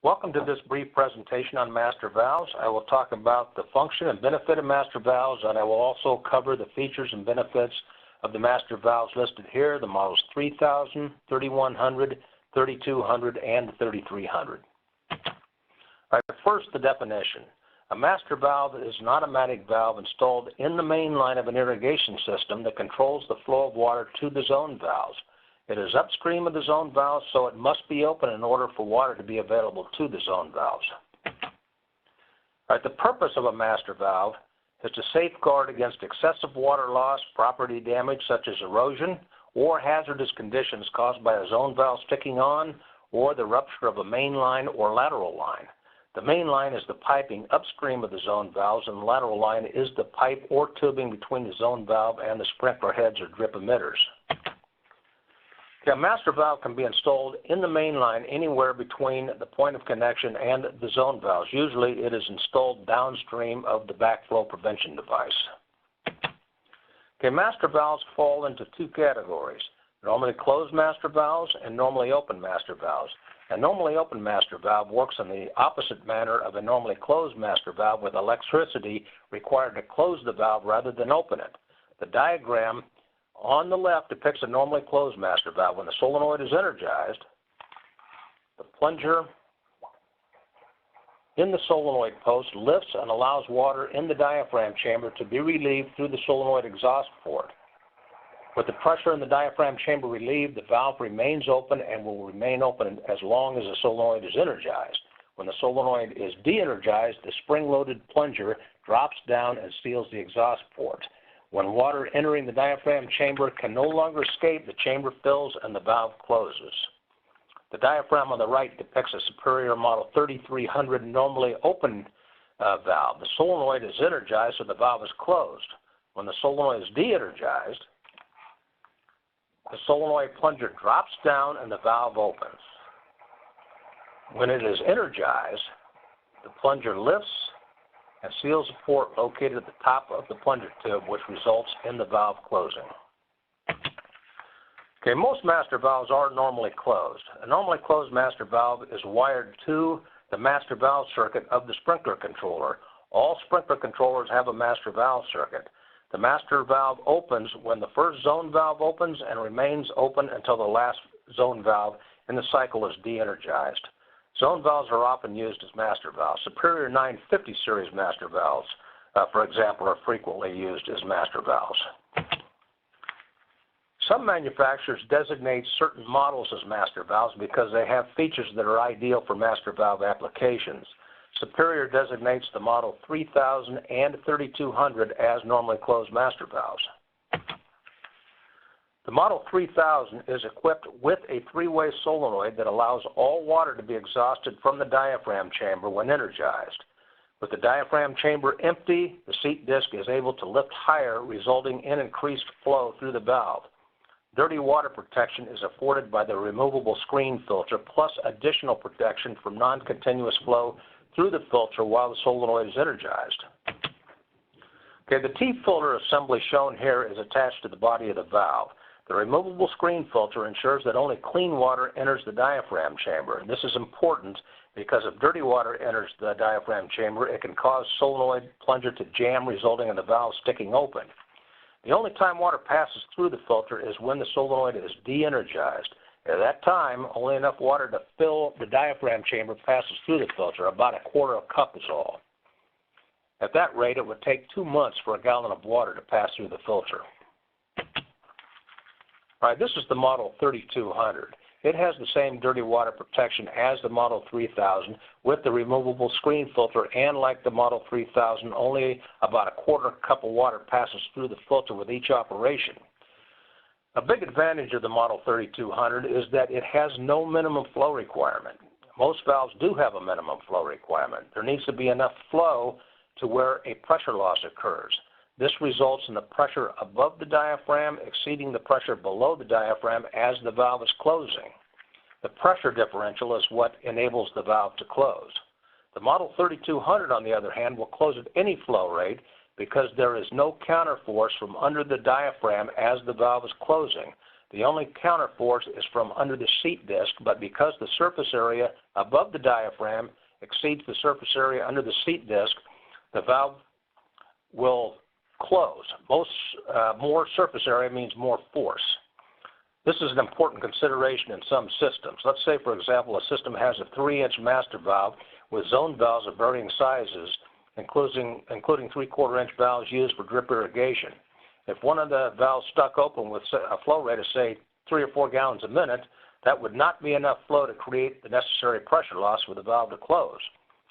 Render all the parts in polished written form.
Welcome to this brief presentation on master valves. I will talk about the function and benefit of master valves, and I will also cover the features and benefits of the master valves listed here, the models 3000, 3100, 3200, and 3300. All right, first, the definition. A master valve is an automatic valve installed in the main line of an irrigation system that controls the flow of water to the zone valves. It is upstream of the zone valves, so it must be open in order for water to be available to the zone valves. All right, the purpose of a master valve is to safeguard against excessive water loss, property damage such as erosion, or hazardous conditions caused by a zone valve sticking on or the rupture of a main line or lateral line. The main line is the piping upstream of the zone valves, and the lateral line is the pipe or tubing between the zone valve and the sprinkler heads or drip emitters. A master valve can be installed in the main line anywhere between the point of connection and the zone valves. Usually it is installed downstream of the backflow prevention device. Master valves fall into two categories: normally closed master valves and normally open master valves. A normally open master valve works in the opposite manner of a normally closed master valve, with electricity required to close the valve rather than open it. The diagram on the left depicts a normally closed master valve. When the solenoid is energized, the plunger in the solenoid post lifts and allows water in the diaphragm chamber to be relieved through the solenoid exhaust port. With the pressure in the diaphragm chamber relieved, the valve remains open and will remain open as long as the solenoid is energized. When the solenoid is de-energized, the spring-loaded plunger drops down and seals the exhaust port. When water entering the diaphragm chamber can no longer escape, the chamber fills and the valve closes. The diagram on the right depicts a Superior Model 3300 normally open valve. The solenoid is energized, so the valve is closed. When the solenoid is de-energized, the solenoid plunger drops down and the valve opens. When it is energized, the plunger lifts and seals the port located at the top of the plunger tube, which results in the valve closing. Most master valves are normally closed. A normally closed master valve is wired to the master valve circuit of the sprinkler controller. All sprinkler controllers have a master valve circuit. The master valve opens when the first zone valve opens and remains open until the last zone valve in the cycle is de-energized. Zone valves are often used as master valves. Superior 950 series master valves, for example, are frequently used as master valves. Some manufacturers designate certain models as master valves because they have features that are ideal for master valve applications. Superior designates the Model 3000 and 3200 as normally closed master valves. The Model 3000 is equipped with a three-way solenoid that allows all water to be exhausted from the diaphragm chamber when energized. With the diaphragm chamber empty, the seat disc is able to lift higher, resulting in increased flow through the valve. Dirty water protection is afforded by the removable screen filter, plus additional protection from non-continuous flow through the filter while the solenoid is energized. The T-filter assembly shown here is attached to the body of the valve. The removable screen filter ensures that only clean water enters the diaphragm chamber. And this is important because if dirty water enters the diaphragm chamber, it can cause solenoid plunger to jam, resulting in the valve sticking open. The only time water passes through the filter is when the solenoid is de-energized. At that time, only enough water to fill the diaphragm chamber passes through the filter. About a quarter of a cup is all. At that rate, it would take 2 months for a gallon of water to pass through the filter. All right, this is the Model 3200. It has the same dirty water protection as the Model 3000 with the removable screen filter, and like the Model 3000, only about a quarter cup of water passes through the filter with each operation. A big advantage of the Model 3200 is that it has no minimum flow requirement. Most valves do have a minimum flow requirement. There needs to be enough flow to where a pressure loss occurs. This results in the pressure above the diaphragm exceeding the pressure below the diaphragm as the valve is closing. The pressure differential is what enables the valve to close. The Model 3200, on the other hand, will close at any flow rate because there is no counterforce from under the diaphragm as the valve is closing. The only counterforce is from under the seat disc, but because the surface area above the diaphragm exceeds the surface area under the seat disc, the valve will close. More surface area means more force. This is an important consideration in some systems. Let's say, for example, a system has a 3-inch master valve with zone valves of varying sizes, including 3/4-inch valves used for drip irrigation. If one of the valves stuck open with a flow rate of, say, 3 or 4 gallons a minute, that would not be enough flow to create the necessary pressure loss for the valve to close.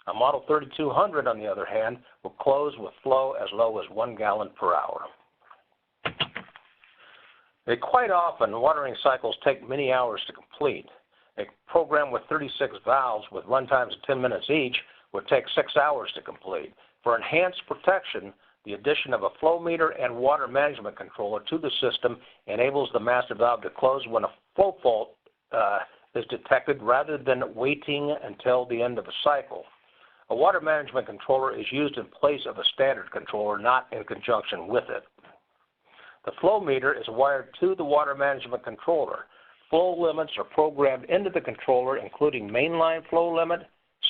A Model 3200, on the other hand, will close with flow as low as 1 gallon per hour. Quite often, watering cycles take many hours to complete. A program with 36 valves with run times of 10 minutes each would take 6 hours to complete. For enhanced protection, the addition of a flow meter and water management controller to the system enables the master valve to close when a flow fault is detected rather than waiting until the end of a cycle. A water management controller is used in place of a standard controller, not in conjunction with it. The flow meter is wired to the water management controller. Flow limits are programmed into the controller, including mainline flow limit,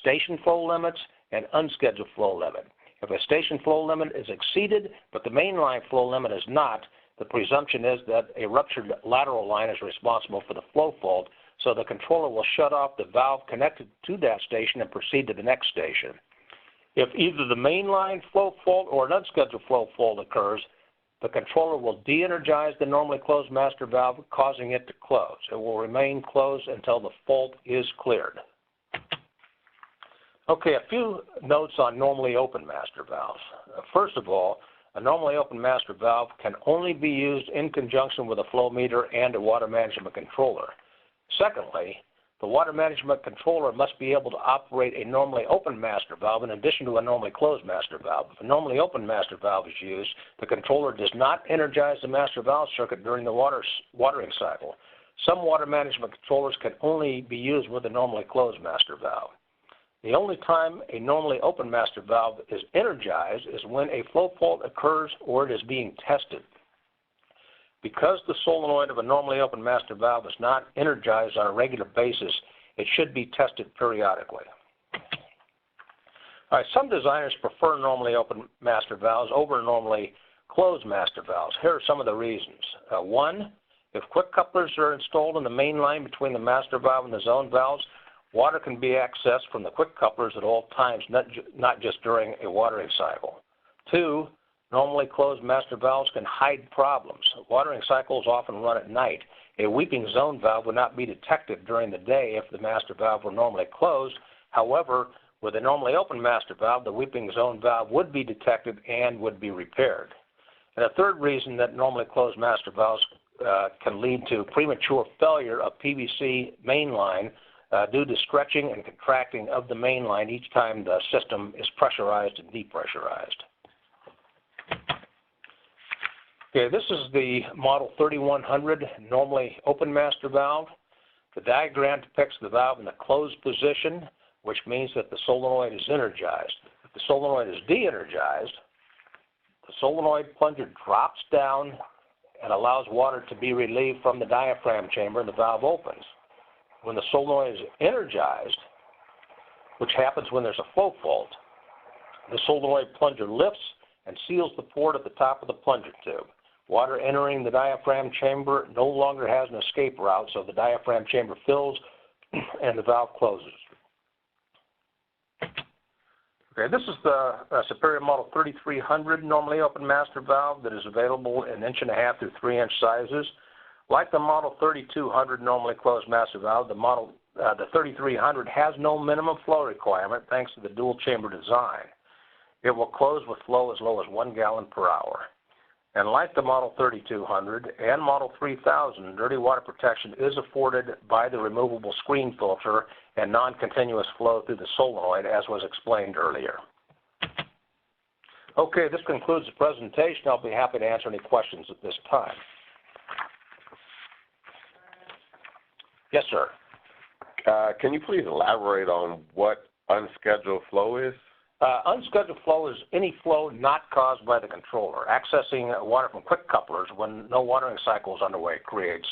station flow limits, and unscheduled flow limit. If a station flow limit is exceeded, but the mainline flow limit is not, the presumption is that a ruptured lateral line is responsible for the flow fault, so the controller will shut off the valve connected to that station and proceed to the next station. If either the mainline flow fault or an unscheduled flow fault occurs, the controller will de-energize the normally closed master valve, causing it to close. It will remain closed until the fault is cleared. Okay, a few notes on normally open master valves. First of all, a normally open master valve can only be used in conjunction with a flow meter and a water management controller. Secondly, the water management controller must be able to operate a normally open master valve in addition to a normally closed master valve. If a normally open master valve is used, the controller does not energize the master valve circuit during the watering cycle. Some water management controllers can only be used with a normally closed master valve. The only time a normally open master valve is energized is when a flow fault occurs or it is being tested. Because the solenoid of a normally open master valve is not energized on a regular basis, it should be tested periodically. All right, some designers prefer normally open master valves over normally closed master valves. Here are some of the reasons. One, if quick couplers are installed in the main line between the master valve and the zone valves, water can be accessed from the quick couplers at all times, not just during a watering cycle. Two, normally closed master valves can hide problems. Watering cycles often run at night. A weeping zone valve would not be detected during the day if the master valve were normally closed. However, with a normally open master valve, the weeping zone valve would be detected and would be repaired. And a third reason that normally closed master valves can lead to premature failure of PVC mainline due to stretching and contracting of the mainline each time the system is pressurized and depressurized. Okay, this is the Model 3100 normally open master valve. The diagram depicts the valve in the closed position, which means that the solenoid is energized. If the solenoid is de-energized, the solenoid plunger drops down and allows water to be relieved from the diaphragm chamber and the valve opens. When the solenoid is energized, which happens when there's a flow fault, the solenoid plunger lifts and seals the port at the top of the plunger tube. Water entering the diaphragm chamber no longer has an escape route, so the diaphragm chamber fills and the valve closes. Okay, this is the Superior Model 3300 normally open master valve that is available in 1.5 through 3-inch sizes. Like the Model 3200 normally closed master valve, the 3300 has no minimum flow requirement thanks to the dual chamber design. It will close with flow as low as 1 gallon per hour. And like the Model 3200 and Model 3000, dirty water protection is afforded by the removable screen filter and non-continuous flow through the solenoid, as was explained earlier. Okay, this concludes the presentation. I'll be happy to answer any questions at this time. Yes, sir. Can you please elaborate on what unscheduled flow is? Unscheduled flow is any flow not caused by the controller. Accessing water from quick couplers when no watering cycle is underway creates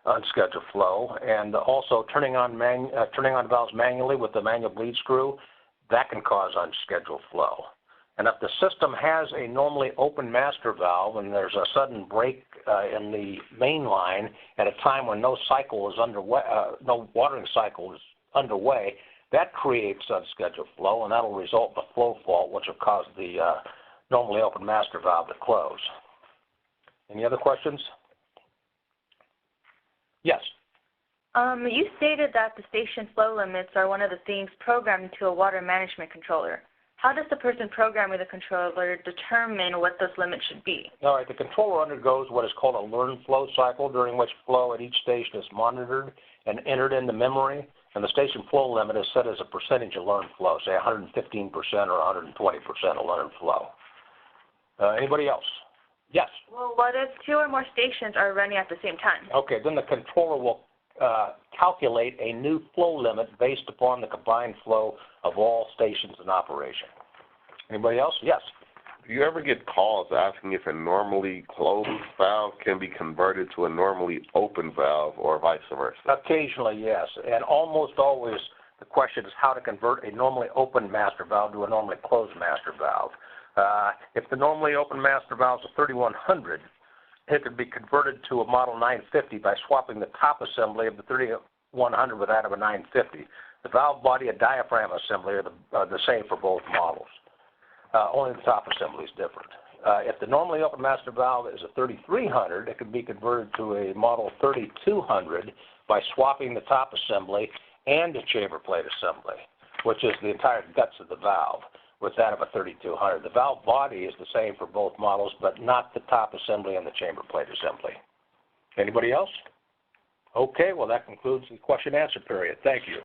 unscheduled flow, and also turning on valves manually with the manual bleed screw, that can cause unscheduled flow. And if the system has a normally open master valve and there's a sudden break in the main line at a time when no cycle is underway, no watering cycle is underway, that creates unscheduled flow, and that will result in a flow fault, which will cause the normally open master valve to close. Any other questions? Yes. You stated that the station flow limits are one of the things programmed into a water management controller. How does the person programming the controller determine what those limits should be? All right, the controller undergoes what is called a learned flow cycle, during which flow at each station is monitored and entered into memory, and the station flow limit is set as a percentage of learned flow, say 115% or 120% of learned flow. Anybody else? Yes? Well, what if 2 or more stations are running at the same time? Okay, then the controller will calculate a new flow limit based upon the combined flow of all stations in operation. Anybody else? Yes. Do you ever get calls asking if a normally closed valve can be converted to a normally open valve or vice versa? Occasionally, yes. And almost always the question is how to convert a normally open master valve to a normally closed master valve. If the normally open master valve is a 3100, it could be converted to a model 950 by swapping the top assembly of the 3100 with that of a 950. The valve body and diaphragm assembly are the same for both models. Only the top assembly is different. If the normally open master valve is a 3300, it can be converted to a model 3200 by swapping the top assembly and the chamber plate assembly, which is the entire guts of the valve, with that of a 3200. The valve body is the same for both models, but not the top assembly and the chamber plate assembly. Anybody else? Okay, well that concludes the question and answer period. Thank you.